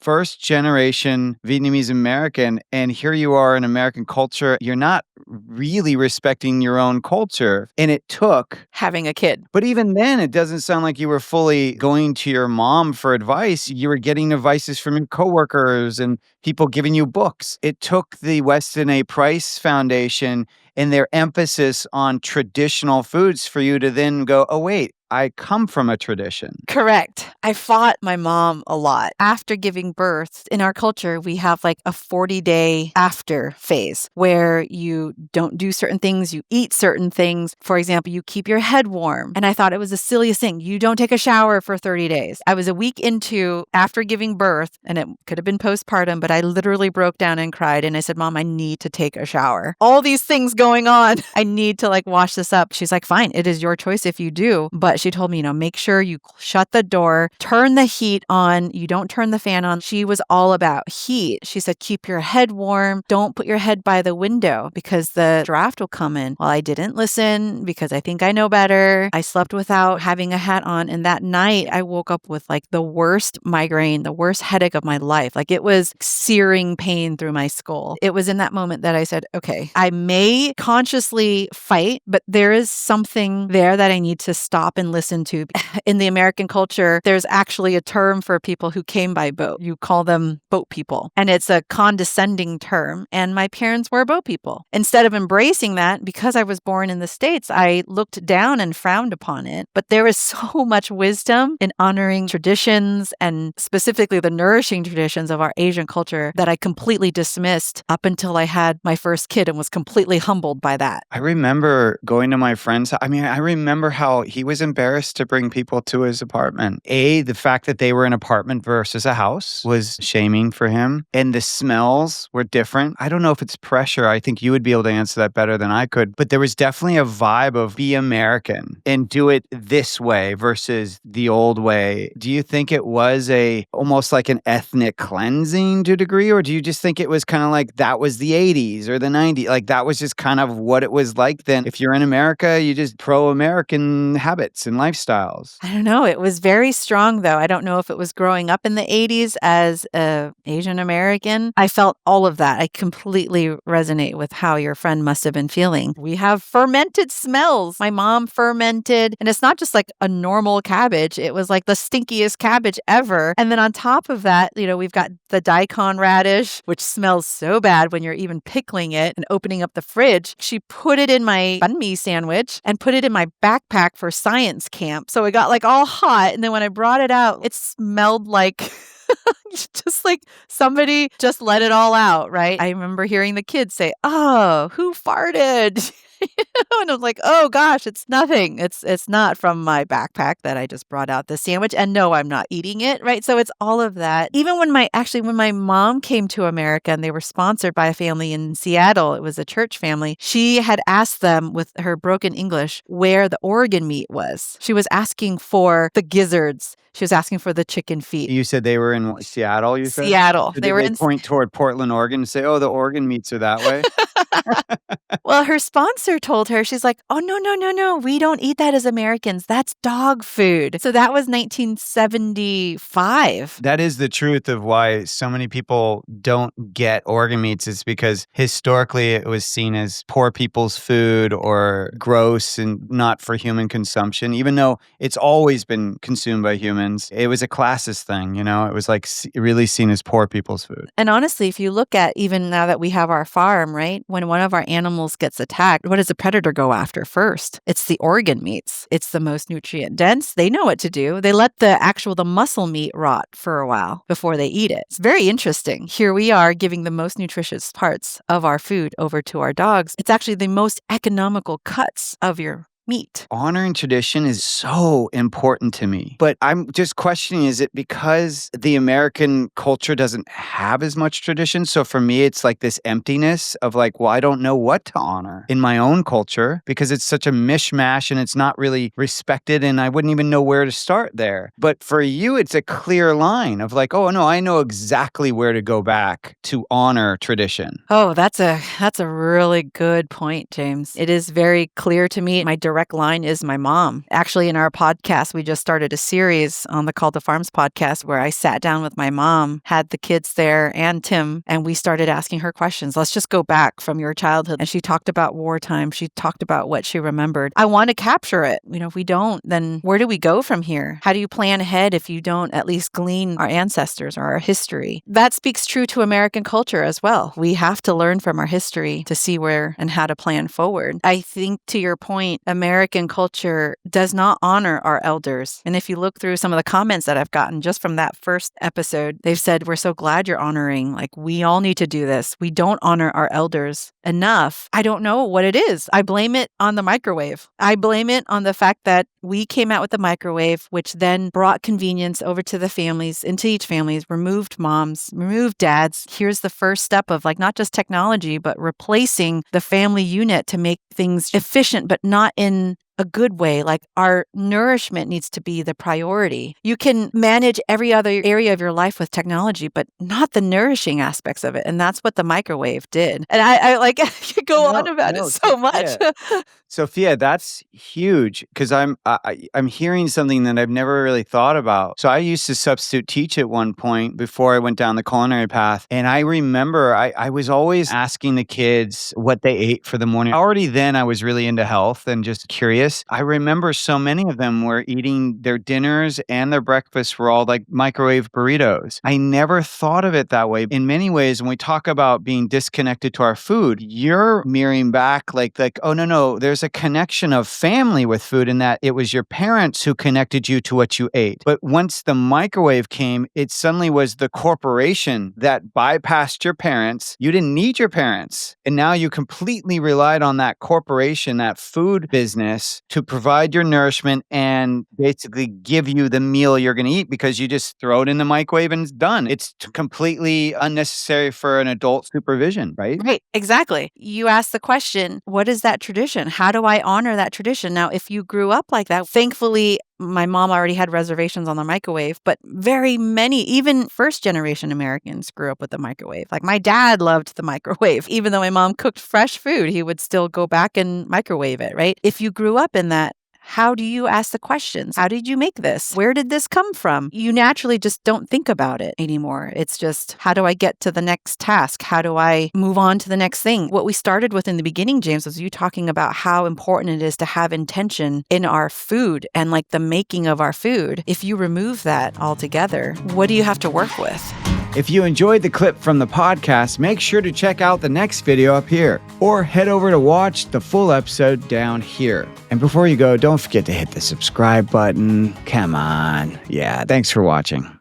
first generation Vietnamese American, and here you are in American culture. You're not really respecting your own culture. And it took having a kid. But even then, it doesn't sound like you were fully going to your mom for advice. You were getting advices from your coworkers and people giving you books. It took the Weston A. Price Foundation and their emphasis on traditional foods for you to then go, oh, wait, I come from a tradition. Correct. I fought my mom a lot. After giving birth, in our culture, we have like a 40-day after phase where you don't do certain things, you eat certain things. For example, you keep your head warm. And I thought it was the silliest thing. You don't take a shower for 30 days. I was a week into after giving birth, and it could have been postpartum, but I literally broke down and cried. And I said, Mom, I need to take a shower. All these things going on. I need to like wash this up. She's like, fine, it is your choice if you do. But she told me, make sure you shut the door, turn the heat on. You don't turn the fan on. She was all about heat. She said, keep your head warm. Don't put your head by the window because the draft will come in. Well, I didn't listen because I think I know better. I slept without having a hat on. And that night I woke up with like the worst migraine, the worst headache of my life. Like it was searing pain through my skull. It was in that moment that I said, okay, I may consciously fight, but there is something there that I need to stop and listen to. In the American culture, there's actually a term for people who came by boat. You call them boat people. And it's a condescending term. And my parents were boat people. Instead of embracing that, because I was born in the States, I looked down and frowned upon it. But there is so much wisdom in honoring traditions and specifically the nourishing traditions of our Asian culture that I completely dismissed up until I had my first kid and was completely humbled by that. I remember going to my friend's. I remember how he was embarrassed to bring people to his apartment. The fact that they were an apartment versus a house was shaming for him. And the smells were different. I don't know if it's pressure. I think you would be able to answer that better than I could. But there was definitely a vibe of be American and do it this way versus the old way. Do you think it was almost like an ethnic cleansing to a degree? Or do you just think it was kind of like that was the 80s or the 90s? Like that was just kind of what it was like then. If you're in America, you just pro-American habits and lifestyles. I don't know. It was very strong, though. I don't know if it was growing up in the 80s as an Asian American. I felt all of that. I completely resonate with how your friend must have been feeling. We have fermented smells. My mom fermented, and it's not just like a normal cabbage. It was like the stinkiest cabbage ever. And then on top of that, we've got the daikon radish, which smells so bad when you're even pickling it and opening up the fridge. She put it in my banh mi sandwich and put it in my backpack for science camp. So it got like all hot. And then when I brought it out, it smelled like just like somebody just let it all out, right? I remember hearing the kids say, oh, who farted? And I was like, oh gosh, it's nothing. It's not from my backpack that I just brought out the sandwich. And no, I'm not eating it, right? So it's all of that. Even when my mom came to America and they were sponsored by a family in Seattle, it was a church family. She had asked them with her broken English where the organ meat was. She was asking for the gizzards. She was asking for the chicken feet. You said they were in Seattle, you said? Seattle. They were point toward Portland, Oregon and say, oh, the organ meats are that way? Well, her sponsor told her, she's like, oh, no. We don't eat that as Americans. That's dog food. So that was 1975. That is the truth of why so many people don't get organ meats is because historically it was seen as poor people's food or gross and not for human consumption, even though it's always been consumed by humans. It was a classist thing, It was like really seen as poor people's food. And honestly, if you look at even now that we have our farm, right? When one of our animals gets attacked, what does the predator go after first? It's the organ meats. It's the most nutrient dense. They know what to do. They let the muscle meat rot for a while before they eat it. It's very interesting. Here we are giving the most nutritious parts of our food over to our dogs. It's actually the most economical cuts of your meat. Honoring tradition is so important to me. But I'm just questioning, is it because the American culture doesn't have as much tradition? So for me, it's like this emptiness of like, well, I don't know what to honor in my own culture because it's such a mishmash and it's not really respected and I wouldn't even know where to start there. But for you, it's a clear line of like, oh, no, I know exactly where to go back to honor tradition. Oh, that's a really good point, James. It is very clear to me. My direct line is my mom. Actually, in our podcast, we just started a series on the Call to Farms podcast where I sat down with my mom, had the kids there and Tim, and we started asking her questions. Let's just go back from your childhood. And she talked about wartime. She talked about what she remembered. I want to capture it. If we don't, then where do we go from here? How do you plan ahead if you don't at least glean our ancestors or our history? That speaks true to American culture as well. We have to learn from our history to see where and how to plan forward. I think, to your point, American culture does not honor our elders. And if you look through some of the comments that I've gotten just from that first episode, they've said, we're so glad you're honoring. Like, we all need to do this. We don't honor our elders enough. I don't know what it is. I blame it on the microwave. I blame it on the fact that we came out with the microwave, which then brought convenience over to the families, into each families, removed moms, removed dads. Here's the first step of not just technology, but replacing the family unit to make things efficient, but not in a good way. Like, our nourishment needs to be the priority. You can manage every other area of your life with technology, but not the nourishing aspects of it. And that's what the microwave did. And I could go on about it so much. Sophia, that's huge, because I'm hearing something that I've never really thought about. So I used to substitute teach at one point before I went down the culinary path. And I remember I was always asking the kids what they ate for the morning. Already then I was really into health and just curious. I remember so many of them were eating their dinners and their breakfasts were all like microwave burritos. I never thought of it that way. In many ways, when we talk about being disconnected to our food, you're mirroring back like, oh, no, there's a connection of family with food in that it was your parents who connected you to what you ate. But once the microwave came, it suddenly was the corporation that bypassed your parents. You didn't need your parents. And now you completely relied on that corporation, that food business, to provide your nourishment and basically give you the meal you're going to eat, because you just throw it in the microwave and it's done. It's completely unnecessary for an adult supervision, right? Right, exactly. You ask the question, what is that tradition? How do I honor that tradition? Now, if you grew up like that, thankfully, my mom already had reservations on the microwave, but very many, even first generation Americans, grew up with the microwave. Like, my dad loved the microwave. Even though my mom cooked fresh food, he would still go back and microwave it, right? If you grew up in that, how do you ask the questions? How did you make this? Where did this come from? You naturally just don't think about it anymore. It's just, how do I get to the next task? How do I move on to the next thing? What we started with in the beginning, James, was you talking about how important it is to have intention in our food and the making of our food. If you remove that altogether, what do you have to work with? If you enjoyed the clip from the podcast, make sure to check out the next video up here, or head over to watch the full episode down here. And before you go, don't forget to hit the subscribe button. Come on. Yeah, thanks for watching.